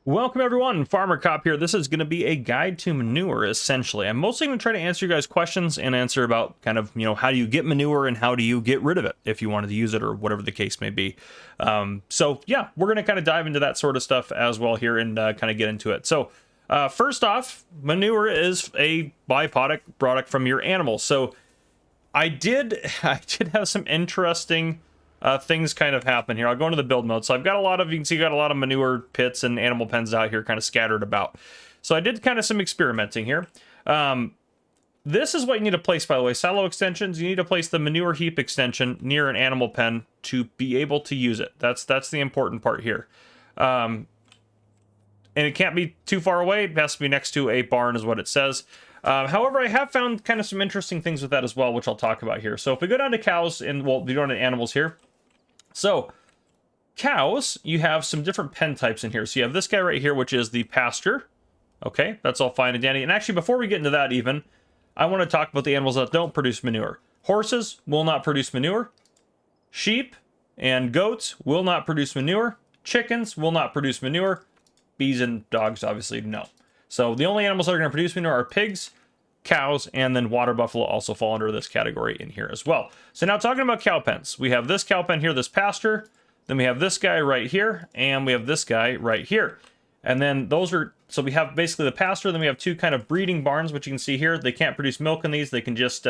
Welcome everyone, Farmer Cop here. This is going to be a guide to manure, essentially. I'm mostly going to try to answer you guys' questions and answer about kind of, how do you get manure and how do you get rid of it if you wanted to use it or whatever the case may be. So yeah, we're going to kind of dive into that sort of stuff as well here and kind of get into it. So first off, manure is a byproduct from your animals. So I did have some interesting things kind of happen here. I'll go into the build mode. So I've got you can see, got a lot of manure pits and animal pens out here kind of scattered about. So I did kind of some experimenting here. This is what you need to place, by the way. Silo extensions, you need to place the manure heap extension near an animal pen to be able to use it. That's the important part here. And it can't be too far away. It has to be next to a barn is what it says. However, I have found kind of some interesting things with that as well, which I'll talk about here. So if we go down to cows and, well, we go down to animals here. So, cows, you have some different pen types in here. So you have this guy right here, which is the pasture. Okay, that's all fine and dandy. And actually, before we get into that even, I want to talk about the animals that don't produce manure. Horses will not produce manure. Sheep and goats will not produce manure. Chickens will not produce manure. Bees and dogs, obviously, no. So the only animals that are going to produce manure are pigs, cows, and then water buffalo also fall under this category in here as well. So now talking about cow pens, we have this cow pen here, this pasture, then we have this guy right here, and we have this guy right here. And then so we have basically the pasture, then we have two kind of breeding barns, which you can see here. They can't produce milk in these, they can just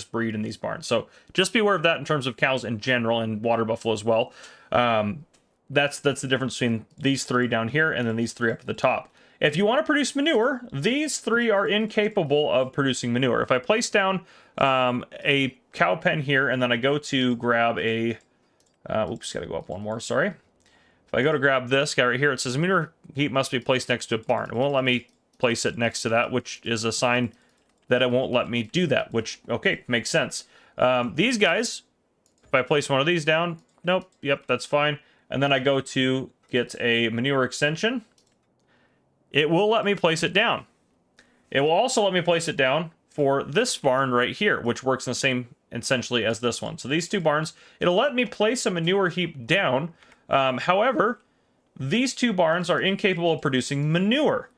breed in these barns. So just be aware of that in terms of cows in general and water buffalo as well. That's the difference between these three down here and then these three up at the top. If you want to produce manure, these three are incapable of producing manure. If I place down a cow pen here and then I go to grab a... oops, got to go up one more, sorry. If I go to grab this guy right here, it says manure heap must be placed next to a barn. It won't let me place it next to that, which is a sign that it won't let me do that, which, okay, makes sense. These guys, if I place one of these down, nope, yep, that's fine. And then I go to get a manure extension. It will let me place it down. It will also let me place it down for this barn right here, which works in the same essentially as this one. So these two barns, it'll let me place a manure heap down. However, these two barns are incapable of producing manure.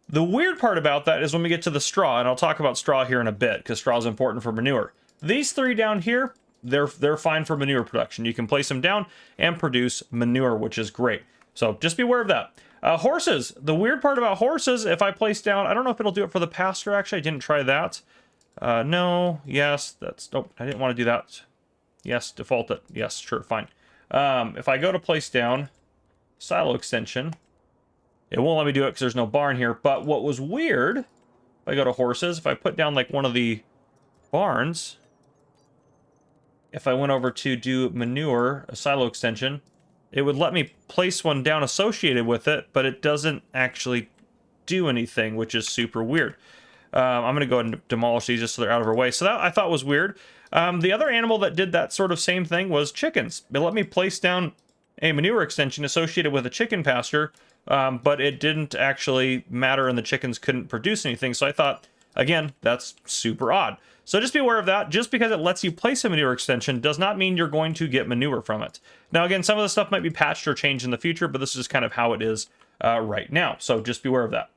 The weird part about that is when we get to the straw, and I'll talk about straw here in a bit because straw is important for manure. These three down here, they're fine for manure production. You can place them down and produce manure, which is great. So just be aware of that. Horses. The weird part about horses, if I place down, I don't know if it'll do it for the pasture, actually. I didn't try that. No, yes, nope, I didn't want to do that. Yes, default it. Yes, sure, fine. If I go to place down silo extension, it won't let me do it because there's no barn here. But what was weird, if I go to horses, if I put down like one of the barns, if I went over to do manure, a silo extension, it would let me place one down associated with it, but it doesn't actually do anything, which is super weird. I'm going to go ahead and demolish these just so they're out of our way. So that I thought was weird. The other animal that did that sort of same thing was chickens. It let me place down a manure extension associated with a chicken pasture, but it didn't actually matter and the chickens couldn't produce anything. So I thought, again, that's super odd. So just be aware of that. Just because it lets you place a manure extension does not mean you're going to get manure from it. Now, again, some of the stuff might be patched or changed in the future, but this is kind of how it is right now. So just be aware of that.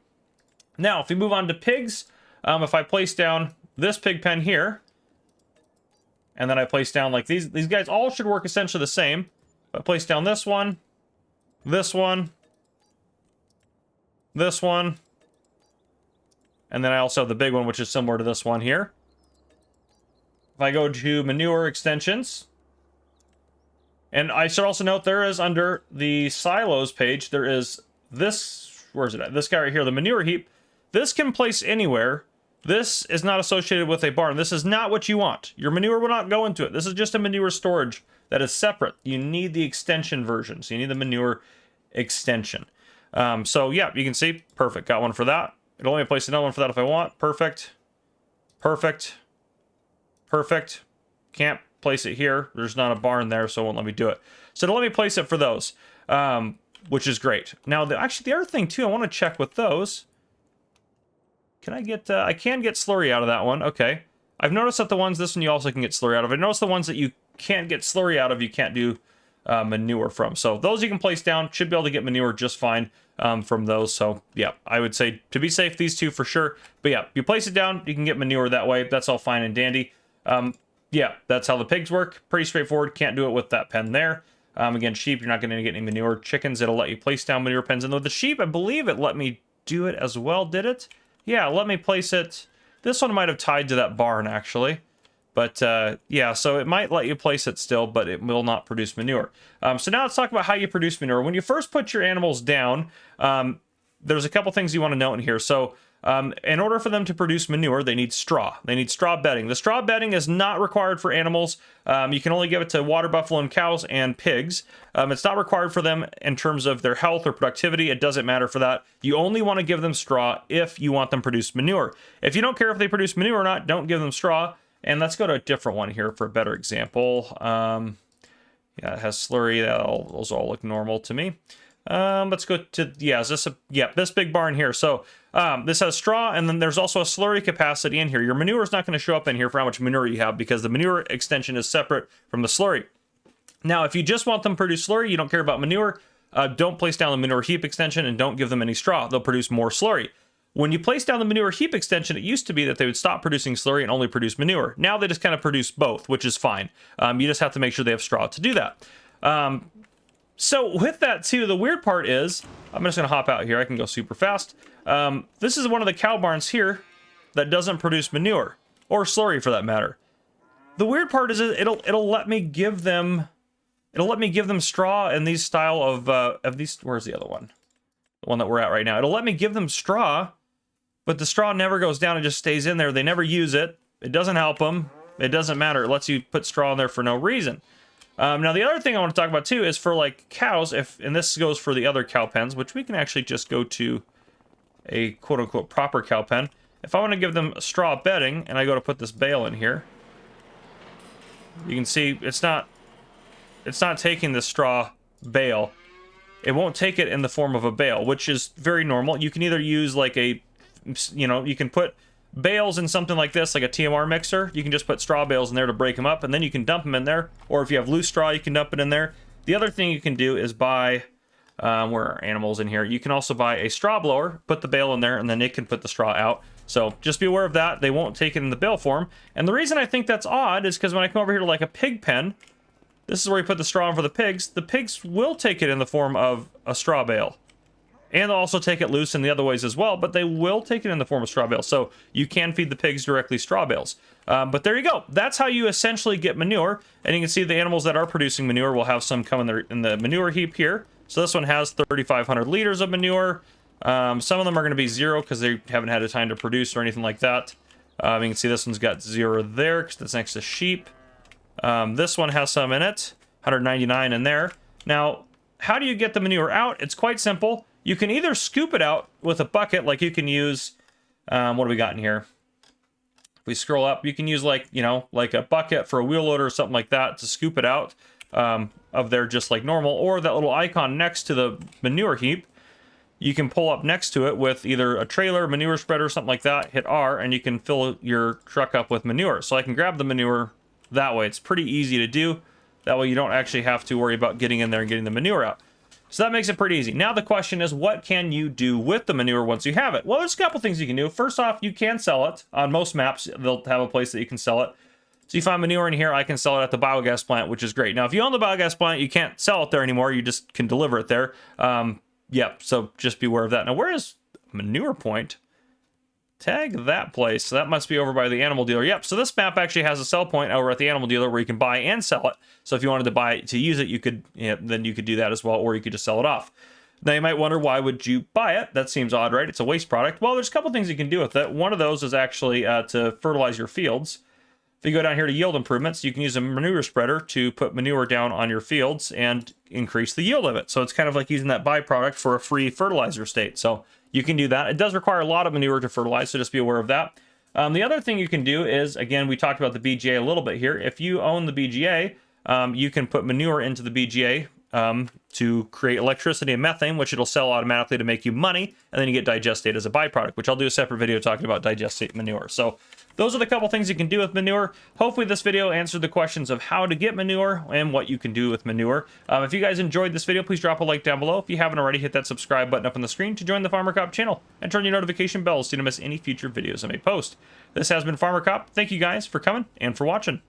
Now, if we move on to pigs, if I place down this pig pen here, and then I place down like these guys all should work essentially the same. If I place down this one, this one, this one, and then I also have the big one, which is similar to this one here. If I go to manure extensions, and I should also note there is under the silos page, there is this, where is it at? This guy right here, the manure heap. This can place anywhere. This is not associated with a barn. This is not what you want. Your manure will not go into it. This is just a manure storage that is separate. You need the extension version. So you need the manure extension. So yeah, you can see, perfect. Got one for that. It'll only place another one for that if I want. Perfect. Perfect. Perfect. Can't place it here. There's not a barn there, so it won't let me do it. So it'll let me place it for those, which is great. Now, actually, the other thing, too, I want to check with those. Can I get... I can get slurry out of that one. Okay. I've noticed that this one you also can get slurry out of. I noticed the ones that you can't get slurry out of, you can't do manure from. So those you can place down, should be able to get manure just fine from those. So yeah, I would say to be safe, these two for sure. But yeah, you place it down, you can get manure that way. That's all fine and dandy. Yeah, that's how the pigs work. Pretty straightforward. Can't do it with that pen there. Again, sheep, you're not going to get any manure. Chickens, it'll let you place down manure pens. And with the sheep, I believe it let me do it as well, did it? Yeah, let me place it. This one might have tied to that barn, actually. But, yeah, so it might let you place it still, but it will not produce manure. So now let's talk about how you produce manure. When you first put your animals down, there's a couple things you want to note in here. So, in order for them to produce manure, they need straw. They need straw bedding. The straw bedding is not required for animals. You can only give it to water buffalo and cows and pigs. It's not required for them in terms of their health or productivity. It doesn't matter for that. You only want to give them straw if you want them to produce manure. If you don't care if they produce manure or not, don't give them straw. And let's go to a different one here for a better example. Yeah, it has slurry. Those all look normal to me. Let's go to, yeah, is this this big barn here. So this has straw, and then there's also a slurry capacity in here. Your manure is not going to show up in here for how much manure you have because the manure extension is separate from the slurry. Now, if you just want them to produce slurry, you don't care about manure, don't place down the manure heap extension and don't give them any straw. They'll produce more slurry. When you place down the manure heap extension, it used to be that they would stop producing slurry and only produce manure. Now they just kind of produce both, which is fine. You just have to make sure they have straw to do that. So with that too, the weird part is, I'm just going to hop out here. I can go super fast. This is one of the cow barns here that doesn't produce manure or slurry for that matter. The weird part is it'll let me give them straw in these style of these. Where's the other one? The one that we're at right now. It'll let me give them straw, but the straw never goes down. It just stays in there. They never use it. It doesn't help them. It doesn't matter. It lets you put straw in there for no reason. Now, the other thing I want to talk about, too, is for, like, cows, and this goes for the other cow pens, which we can actually just go to a quote-unquote proper cow pen. If I want to give them straw bedding, and I go to put this bale in here, you can see it's not taking the straw bale. It won't take it in the form of a bale, which is very normal. You can either use, like, you can put bales in something like this, like a TMR mixer. You can just put straw bales in there to break them up, and then you can dump them in there. Or if you have loose straw, you can dump it in there. The other thing you can do is buy, where are animals in here? You can also buy a straw blower, put the bale in there, and then it can put the straw out. So just be aware of that. They won't take it in the bale form. And the reason I think that's odd is because when I come over here to like a pig pen, this is where you put the straw in for the pigs will take it in the form of a straw bale. And they'll also take it loose in the other ways as well, but they will take it in the form of straw bales. So you can feed the pigs directly straw bales. But there you go. That's how you essentially get manure. And you can see the animals that are producing manure will have some come in the manure heap here. So this one has 3,500 liters of manure. Some of them are going to be 0 because they haven't had a time to produce or anything like that. You can see this one's got 0 there because that's next to sheep. This one has some in it, 199 in there. Now, how do you get the manure out? It's quite simple. You can either scoop it out with a bucket, like you can use, what do we got in here? If we scroll up, you can use like a bucket for a wheel loader or something like that to scoop it out of there just like normal, or that little icon next to the manure heap. You can pull up next to it with either a trailer, manure spreader, something like that, hit R, and you can fill your truck up with manure. So I can grab the manure that way. It's pretty easy to do. That way you don't actually have to worry about getting in there and getting the manure out. So that makes it pretty easy. Now the question is, what can you do with the manure once you have it? Well, there's a couple things you can do. First off, you can sell it. On most maps, they'll have a place that you can sell it. So you find manure in here, I can sell it at the biogas plant, which is great. Now, if you own the biogas plant, you can't sell it there anymore. You just can deliver it there. Yeah, so just be aware of that. Now, where is manure point? Tag that place. So that must be over by the animal dealer. Yep, so this map actually has a sell point over at the animal dealer where you can buy and sell it. So if you wanted to buy it to use it, you could, then you could do that as well, or you could just sell it off. Now you might wonder, why would you buy it? That seems odd, right? It's a waste product. Well, there's a couple things you can do with it. One of those is actually to fertilize your fields. If you go down here to yield improvements, you can use a manure spreader to put manure down on your fields and increase the yield of it. So it's kind of like using that byproduct for a free fertilizer state. So you can do that. It does require a lot of manure to fertilize, so just be aware of that. The other thing you can do is, again, we talked about the BGA a little bit here. If you own the BGA, you can put manure into the BGA to create electricity and methane, which it'll sell automatically to make you money, and then you get digestate as a byproduct, which I'll do a separate video talking about digestate manure. So those are the couple things you can do with manure. Hopefully this video answered the questions of how to get manure and what you can do with manure. If you guys enjoyed this video, please drop a like down below. If you haven't already, hit that subscribe button up on the screen to join the Farmer Cop channel and turn your notification bells so you don't miss any future videos I may post. This has been Farmer Cop. Thank you guys for coming and for watching.